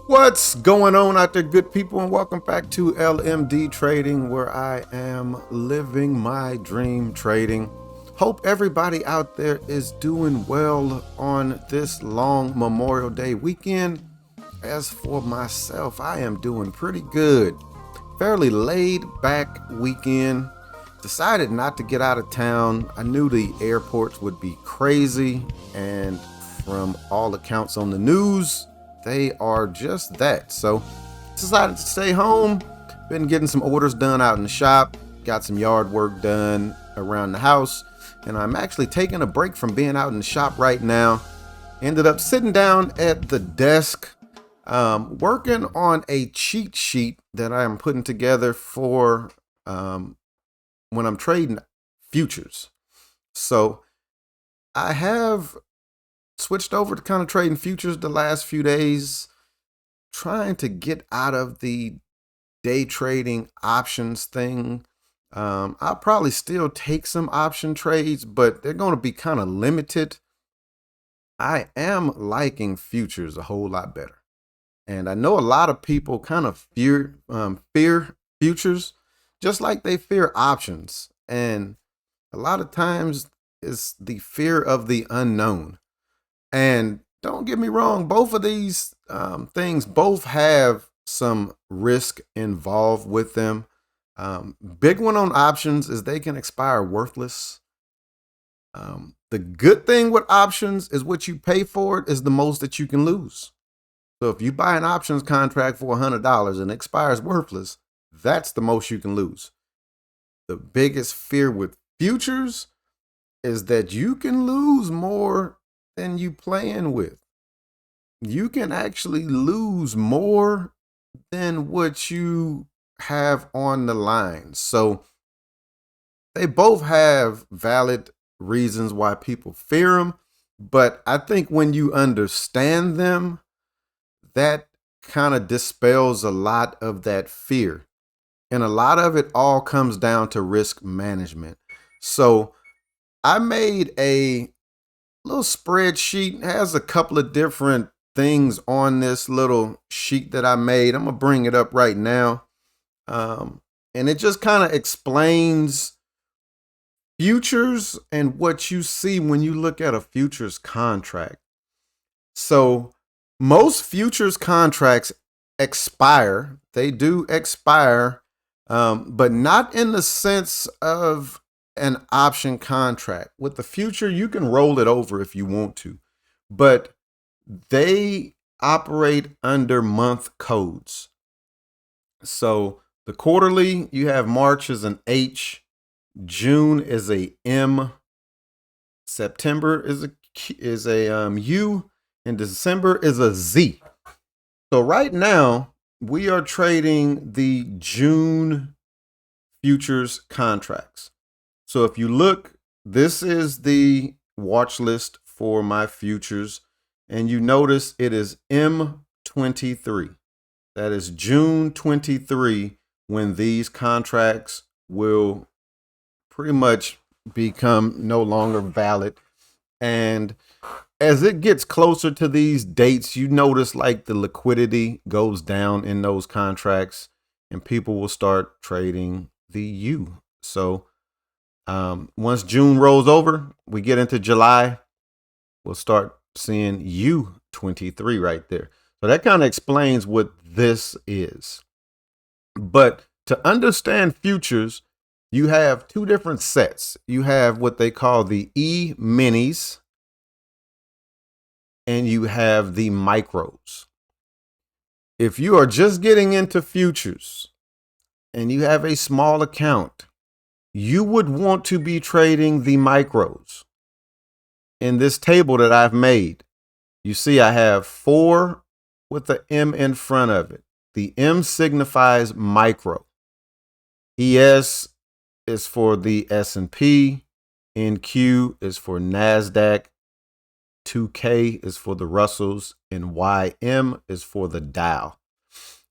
What's going on out there, good people, and welcome back to LMD Trading, where I am living my dream trading. Hope everybody out there is doing well on this long Memorial Day weekend. As for myself, I am doing pretty good. Fairly laid back weekend. Decided not to get out of town. I knew the airports would be crazy, and from all accounts on the news, they are just that. So decided to stay home. Been getting some orders done out in the shop. Got some yard work done around the house. And I'm actually taking a break from being out in the shop right now. Ended up sitting down at the desk, working on a cheat sheet that I am putting together for when I'm trading futures. So I have switched over to kind of trading futures the last few days, trying to get out of the day trading options thing. I'll probably still take some option trades, but they're going to be kind of limited. I am liking futures a whole lot better. And I know a lot of people kind of fear futures, just like they fear options. And a lot of times it's the fear of the unknown. And don't get me wrong, both of these things both have some risk involved with them. Big one on options is they can expire worthless. The good thing with options is what you pay for it is the most that you can lose. So if you buy an options contract for $100 and it expires worthless, that's the most you can lose. The biggest fear with futures is that you can lose more than you playing with. You can actually lose more than what you have on the line. So they both have valid reasons why people fear them. But I think when you understand them, that kind of dispels a lot of that fear. And a lot of it all comes down to risk management. So I made a little spreadsheet. It has a couple of different things on this little sheet that I made. I'm gonna bring it up right now. And it just kind of explains futures and what you see when you look at a futures contract. So most futures contracts expire. They do expire, but not in the sense of an option contract. With the future, you can roll it over if you want to, but they operate under month codes. So the quarterly, you have March is an H, June is a M, September is a U, and December is a Z. So right now we are trading the June futures contracts. So if you look, this is the watch list for my futures, and you notice it is M23. That is June 23 when these contracts will pretty much become no longer valid. And as it gets closer to these dates, you notice like the liquidity goes down in those contracts and people will start trading the U. So once June rolls over, we get into July, we'll start seeing U23 right there. So that kind of explains what this is. But to understand futures, you have two different sets. You have what they call the E minis and you have the micros. If you are just getting into futures and you have a small account, you would want to be trading the micros. In this table that I've made, you see I have 4 with the M in front of it. The M signifies micro. ES is for the S&P. NQ is for NASDAQ. 2K is for the Russells. And YM is for the Dow.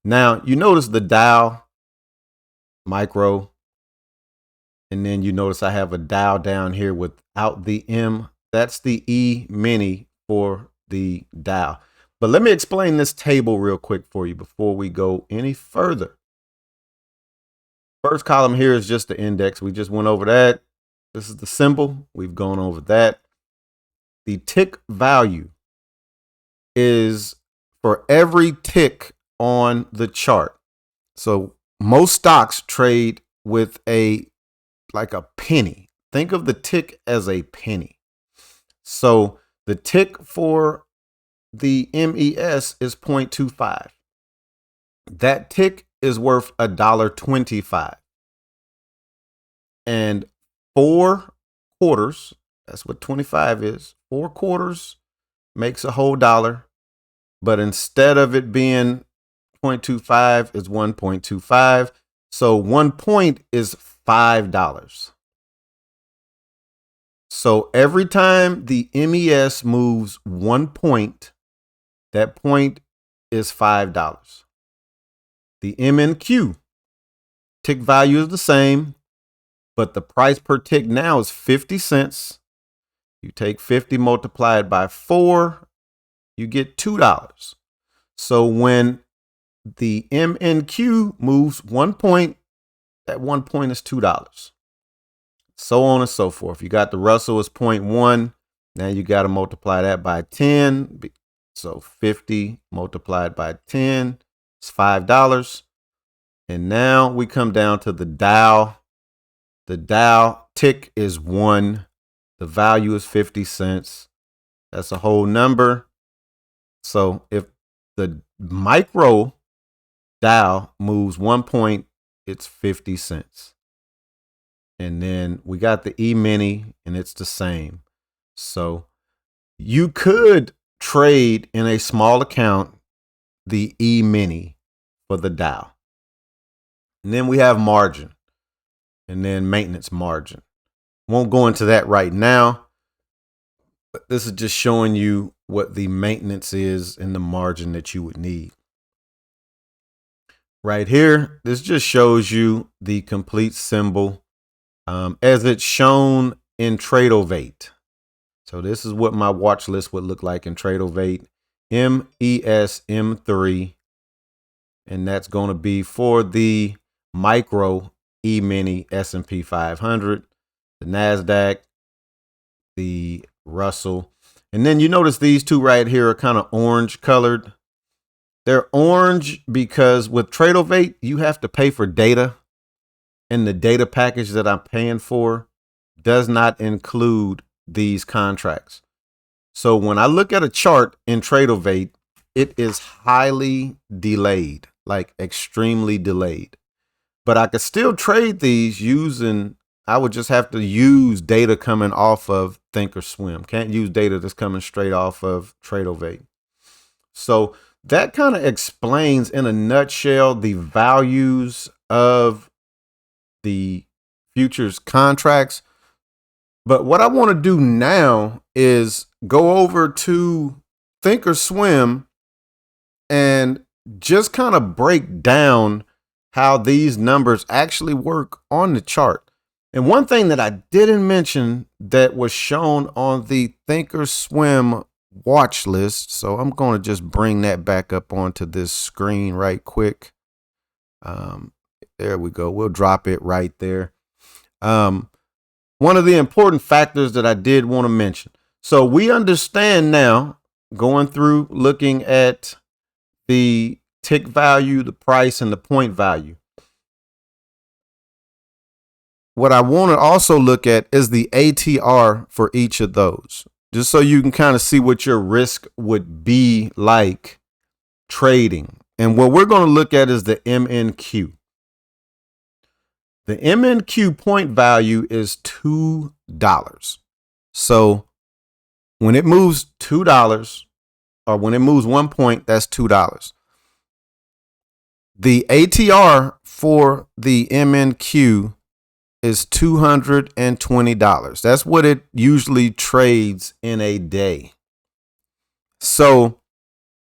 Now, you notice the Dow, micro, and then you notice I have a Dow down here without the M. That's the E mini for the Dow. But let me explain this table real quick for you before we go any further. First column here is just the index. We just went over that. This is the symbol. We've gone over that. The tick value is for every tick on the chart. So most stocks trade with like a penny. Think of the tick as a penny. So the tick for the MES is 0.25. That tick is worth $1.25. And 4 quarters, that's what 25 is. 4 quarters makes a whole dollar. But instead of it being 0.25, it's 1.25. So 1 point is $5. So every time the MES moves 1 point, that point is $5. The MNQ tick value is the same, but the price per tick now is 50 cents. You take 50 multiplied by 4, you get $2. So when the MNQ moves 1 point, that 1 point is $2. So on and so forth. You got the Russell is 0.1. Now you got to multiply that by 10. So 50 multiplied by 10 is $5. And now we come down to the Dow. The Dow tick is 1. The value is 50 cents. That's a whole number. So if the micro Dow moves 1 point, it's 50 cents. And then we got the E-mini, and it's the same. So you could trade in a small account the E-mini for the Dow. And then we have margin, and then maintenance margin. Won't go into that right now, but this is just showing you what the maintenance is and the margin that you would need. Right here, this just shows you the complete symbol as it's shown in TRADERVUE. So this is what my watch list would look like in TRADERVUE. MES M3, and that's going to be for the micro E-mini S&P 500, the NASDAQ, the Russell. And then you notice these two right here are kind of orange colored. They're orange because with TRADERVUE, you have to pay for data. And the data package that I'm paying for does not include these contracts. So when I look at a chart in TRADERVUE, it is highly delayed, like extremely delayed. But I could still trade these using, I would just have to use data coming off of Thinkorswim. Can't use data that's coming straight off of TRADERVUE. So that kind of explains in a nutshell the values of the futures contracts. But what I want to do now is go over to Thinkorswim and just kind of break down how these numbers actually work on the chart. And one thing that I didn't mention that was shown on the Thinkorswim watch list, so I'm going to just bring that back up onto this screen right quick. There we go. We'll drop it right there. One of the important factors that I did want to mention. So we understand now, going through looking at the tick value, the price, and the point value. What I want to also look at is the ATR for each of those, just so you can kind of see what your risk would be like trading. And what we're going to look at is the MNQ. The MNQ point value is $2. So when it moves $2, or when it moves 1 point, that's $2. The ATR for the MNQ is $220. That's what it usually trades in a day. So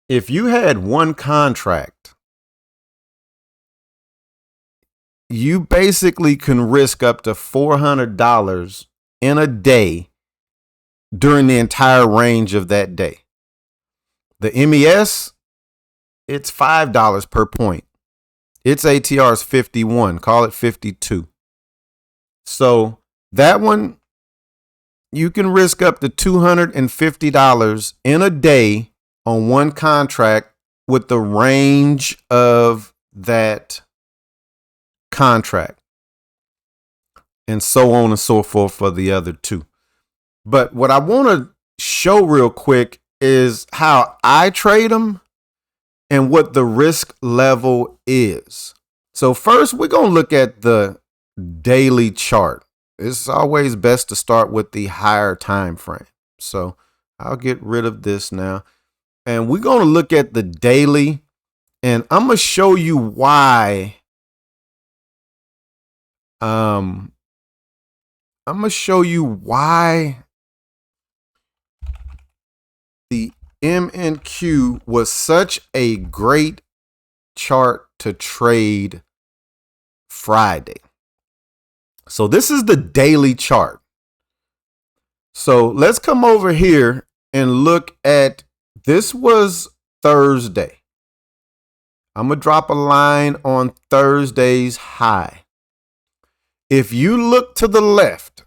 if you had one contract, you basically can risk up to $400 in a day during the entire range of that day. The MES, it's $5 per point. Its ATR is 51, call it 52. So that one, you can risk up to $250 in a day on one contract with the range of that contract, and so on and so forth for the other two. But what I want to show real quick is how I trade them and what the risk level is. So first, we're going to look at the daily chart. It's always best to start with the higher time frame. So I'll get rid of this now. And we're going to look at the daily, and I'm going to show you why. I'm going to show you why the MNQ was such a great chart to trade Friday. So this is the daily chart. So let's come over here and look at, this was Thursday. I'm going to drop a line on Thursday's high. If you look to the left,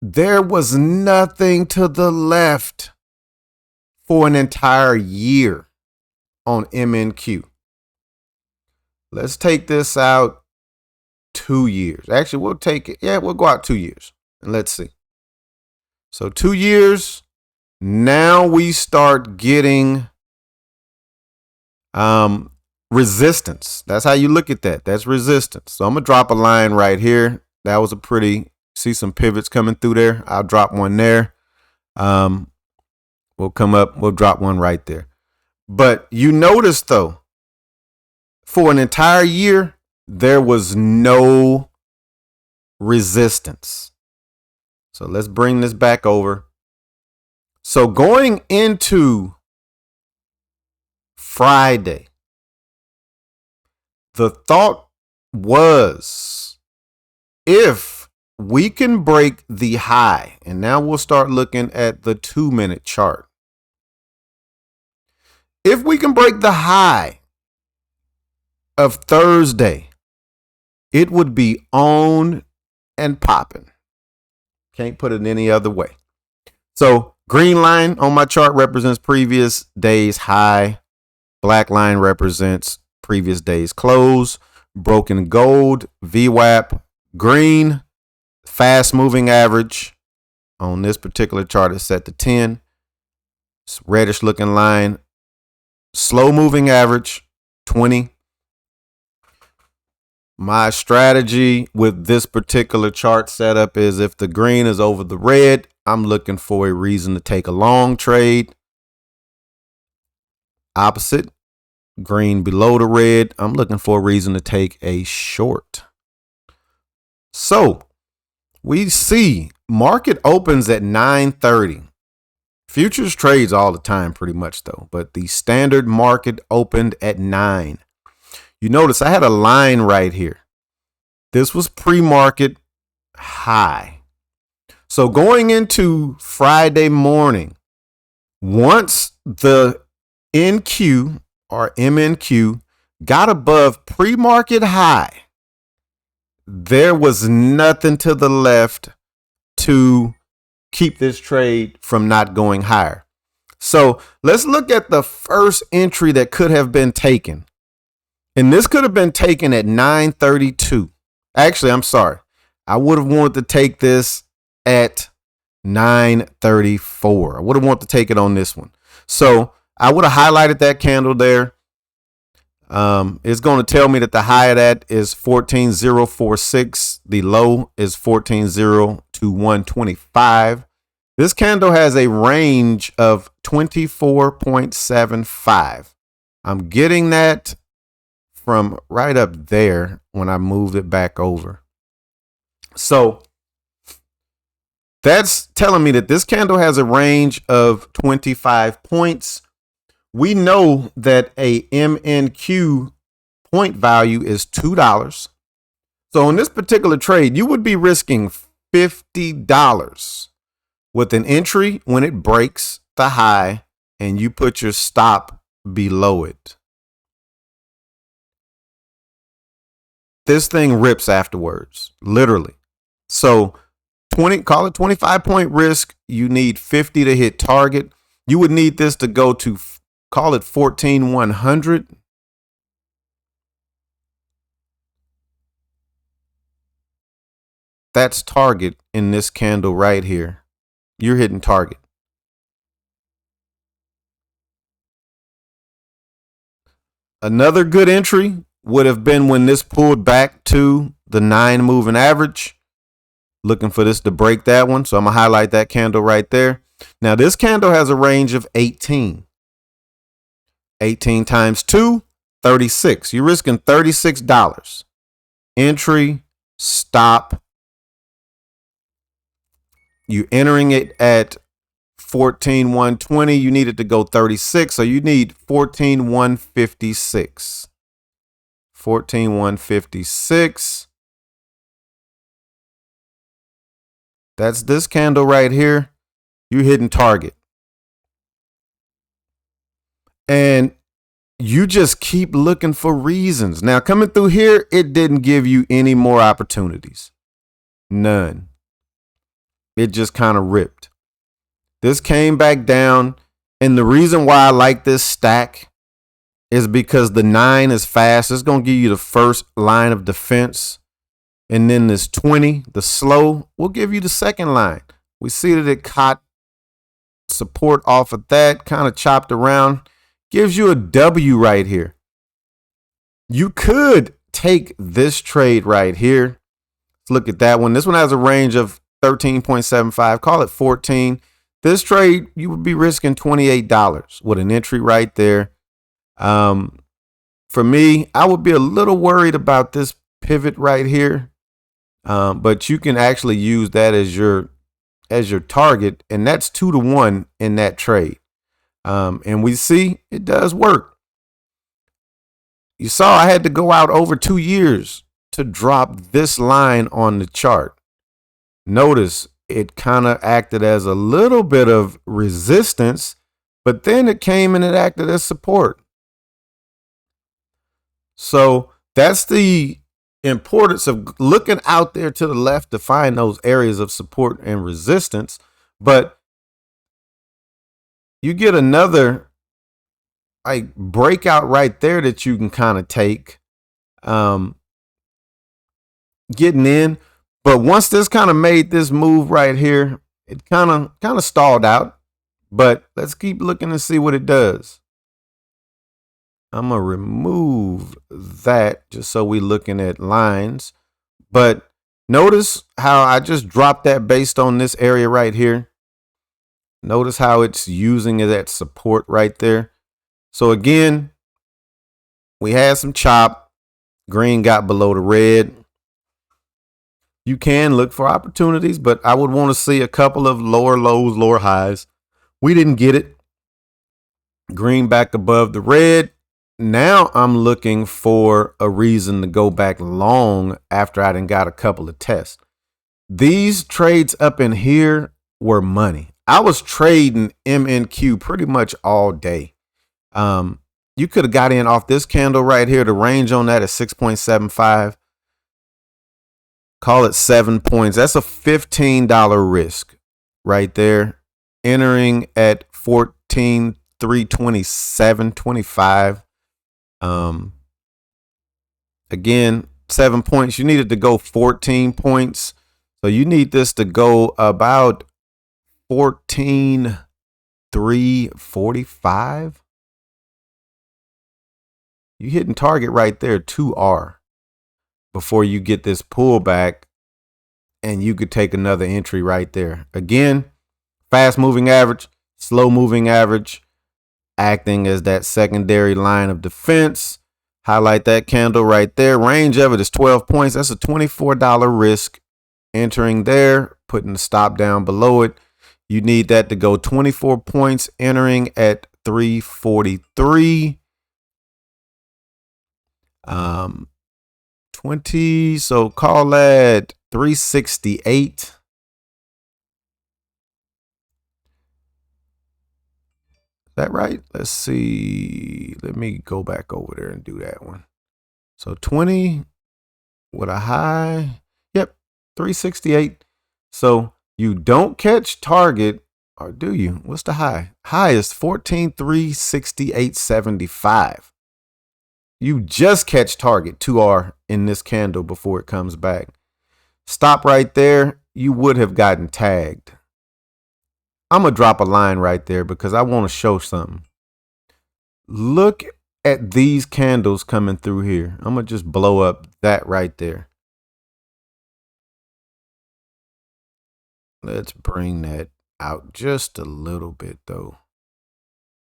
there was nothing to the left for an entire year on MNQ. Let's take this out 2 years. Actually, we'll take it. Yeah, we'll go out 2 years and let's see. So 2 years. Now we start getting resistance. That's how you look at that. That's resistance. So I'm going to drop a line right here. That was a pretty, see some pivots coming through there. I'll drop one there. We'll come up, we'll drop one right there. But you notice though, for an entire year, there was no resistance. So let's bring this back over. So going into Friday, the thought was, if we can break the high, and now we'll start looking at the 2-minute chart. If we can break the high of Thursday, it would be on and popping. Can't put it any other way. So green line on my chart represents previous day's high. Black line represents previous day's close. Broken gold, VWAP, green, fast moving average on this particular chart is set to 10. It's reddish looking line. Slow moving average, 20. My strategy with this particular chart setup is, if the green is over the red, I'm looking for a reason to take a long trade. Opposite, green below the red, I'm looking for a reason to take a short. So we see market opens at 9:30. Futures trades all the time pretty much though, but the standard market opened at 9. You notice I had a line right here. This was pre-market high. So going into Friday morning, once the NQ or MNQ got above pre-market high, there was nothing to the left to keep this trade from not going higher. So let's look at the first entry that could have been taken. And this could have been taken at 9:32. Actually, I'm sorry. I would have wanted to take this at 9:34. I would have wanted to take it on this one. So I would have highlighted that candle there. It's going to tell me that the high of that is 14.046. The low is 14.02125. This candle has a range of 24.75. I'm getting that from right up there when I moved it back over. So that's telling me that this candle has a range of 25 points. We know that a MNQ point value is $2. So in this particular trade, you would be risking $50 with an entry when it breaks the high and you put your stop below it, this thing rips afterwards, literally. So 20, call it 25-point risk. You need 50 to hit target. You would need this to go to, call it 14,100. That's target in this candle right here. You're hitting target. Another good entry would have been when this pulled back to the 9 moving average. Looking for this to break that one. So I'm going to highlight that candle right there. Now this candle has a range of 18. 18 times 2, 36. You're risking $36. Entry, stop. You entering it at 14,120. You need it to go 36. So you need 14,156. 14,156. That's this candle right here. You're hitting target. And you just keep looking for reasons. Now, coming through here, it didn't give you any more opportunities. None. It just kind of ripped. This came back down. And the reason why I like this stack is because the 9 is fast. It's going to give you the first line of defense. And then this 20, the slow, will give you the second line. We see that it caught support off of that, kind of chopped around. Gives you a W right here. You could take this trade right here. Let's look at that one. This one has a range of 13.75. Call it 14. This trade, you would be risking $28 with an entry right there. For me, I would be a little worried about this pivot right here. But you can actually use that as your target, and that's 2-to-1 in that trade. And we see it does work. You saw I had to go out over 2 years to drop this line on the chart. Notice it kind of acted as a little bit of resistance, but then it came and it acted as support. So that's the importance of looking out there to the left to find those areas of support and resistance. But you get another like breakout right there that you can kind of take getting in. But once this kind of made this move right here, it kind of stalled out. But let's keep looking and see what it does. I'm going to remove that just so we're looking at lines. But notice how I just dropped that based on this area right here. Notice how it's using that support right there. So again, we had some chop. Green got below the red. You can look for opportunities, but I would want to see a couple of lower lows, lower highs. We didn't get it. Green back above the red. Now I'm looking for a reason to go back long after I done got a couple of tests. These trades up in here were money. I was trading MNQ pretty much all day. You could have got in off this candle right here. The range on that is 6.75. Call it 7 points. That's a $15 risk right there. Entering at 14,327.25. Again, 7 points. You needed to go 14 points. So you need this to go about 14,345. You hitting target right there, 2R, before you get this pullback, and you could take another entry right there. Again, fast moving average, slow moving average, acting as that secondary line of defense. Highlight that candle right there. Range of it is 12 points. That's a $24 risk. Entering there, putting the stop down below it. You need that to go 24 points, entering at 343. 20, so call that 368. that right? Let's see. Let me go back over there and do that one. So 20 with a high. Yep, 368. So you don't catch target, or do you? What's the high? High is 14,368.75. You just catch target 2R in this candle before it comes back. Stop right there. You would have gotten tagged. I'm going to drop a line right there because I want to show something. Look at these candles coming through here. I'm going to just blow up that right there. Let's bring that out just a little bit though.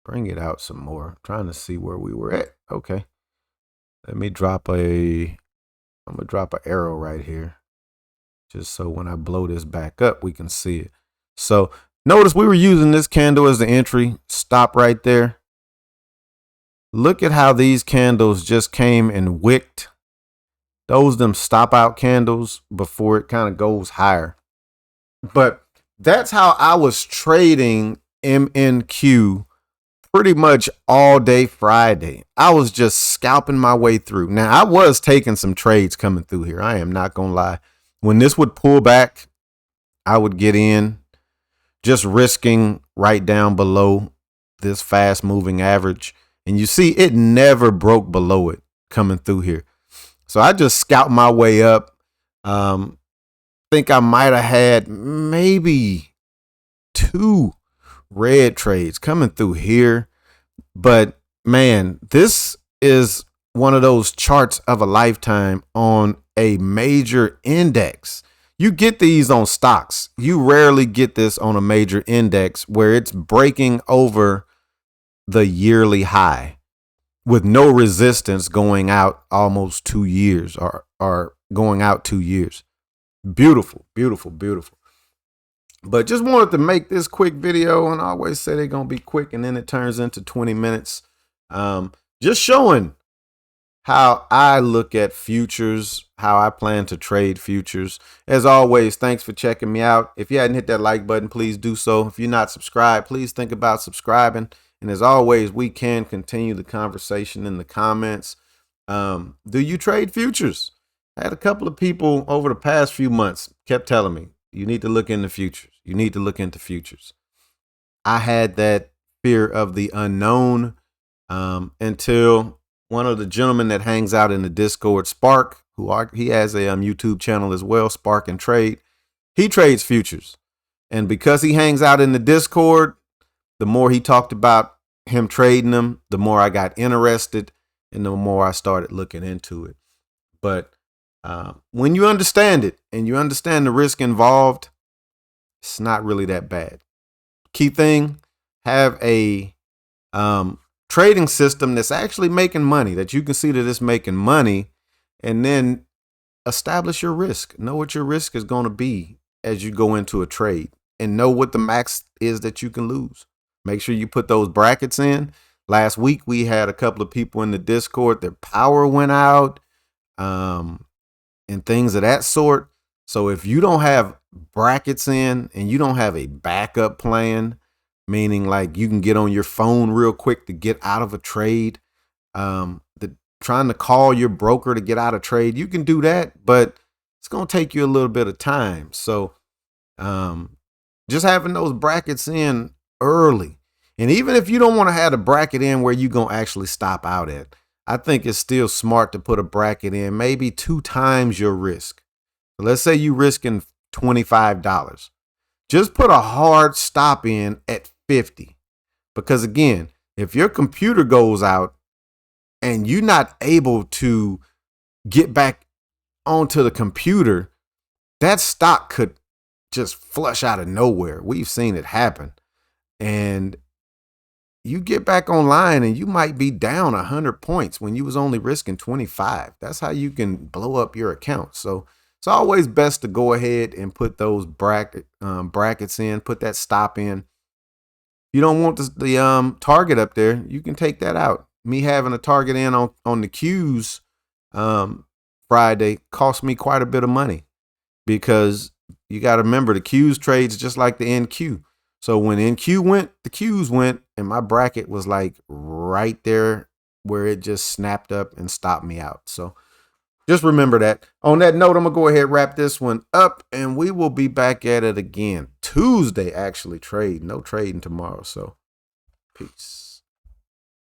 Bring it out some more. I'm trying to see where we were at. Okay. Let me drop I'm going to drop an arrow right here. Just so when I blow this back up, we can see it. So notice we were using this candle as the entry. Stop right there. Look at how these candles just came and wicked. Those them stop out candles before it kind of goes higher. But that's how I was trading MNQ pretty much all day Friday. I was just scalping my way through. Now, I was taking some trades coming through here. I am not going to lie. When this would pull back, I would get in, just risking right down below this fast moving average. And you see, it never broke below it coming through here. So I just scalped my way up. Think I might have had maybe 2 red trades coming through here. But man, this is one of those charts of a lifetime on a major index. You get these on stocks. You rarely get this on a major index where it's breaking over the yearly high with no resistance going out almost 2 years or going out 2 years. Beautiful, beautiful, beautiful. But just wanted to make this quick video, and I always say they're going to be quick and then it turns into 20 minutes. Just showing how I look at futures, how I plan to trade futures. As always, thanks for checking me out. If you hadn't hit that like button, please do so. If you're not subscribed, please think about subscribing. And as always, we can continue the conversation in the comments. Do you trade futures? I had a couple of people over the past few months kept telling me, you need to look into futures. You need to look into futures. I had that fear of the unknown until one of the gentlemen that hangs out in the Discord, Spark, he has a YouTube channel as well, Spark and Trade. He trades futures. And because he hangs out in the Discord, the more he talked about him trading them, the more I got interested and the more I started looking into it. But when you understand it and you understand the risk involved, it's not really that bad. Key thing, have a trading system that's actually making money, that you can see that it's making money, and then establish your risk. Know what your risk is going to be as you go into a trade and know what the max is that you can lose. Make sure you put those brackets in. Last week, we had a couple of people in the Discord, their power went out and things of that sort. So if you don't have brackets in and you don't have a backup plan, meaning like you can get on your phone real quick to get out of a trade, trying to call your broker to get out of trade, you can do that, but it's going to take you a little bit of time. So just having those brackets in early. And even if you don't want to have a bracket in where you're going to actually stop out at, I think it's still smart to put a bracket in, maybe 2 times your risk. Let's say you're risking $25. Just put a hard stop in at 50. Because again, if your computer goes out and you're not able to get back onto the computer, that stock could just flush out of nowhere. We've seen it happen. And you get back online and you might be down 100 points when you was only risking 25. That's how you can blow up your account. So it's always best to go ahead and put those brackets in, put that stop in. You don't want the target up there, you can take that out. Me having a target in on the Qs Friday cost me quite a bit of money, because you got to remember the Qs trades just like the NQ. So when NQ went, the Qs went, and my bracket was like right there where it just snapped up and stopped me out. So just remember that. On that note, I'm going to go ahead and wrap this one up, and we will be back at it again Tuesday, actually. No trading tomorrow. So peace.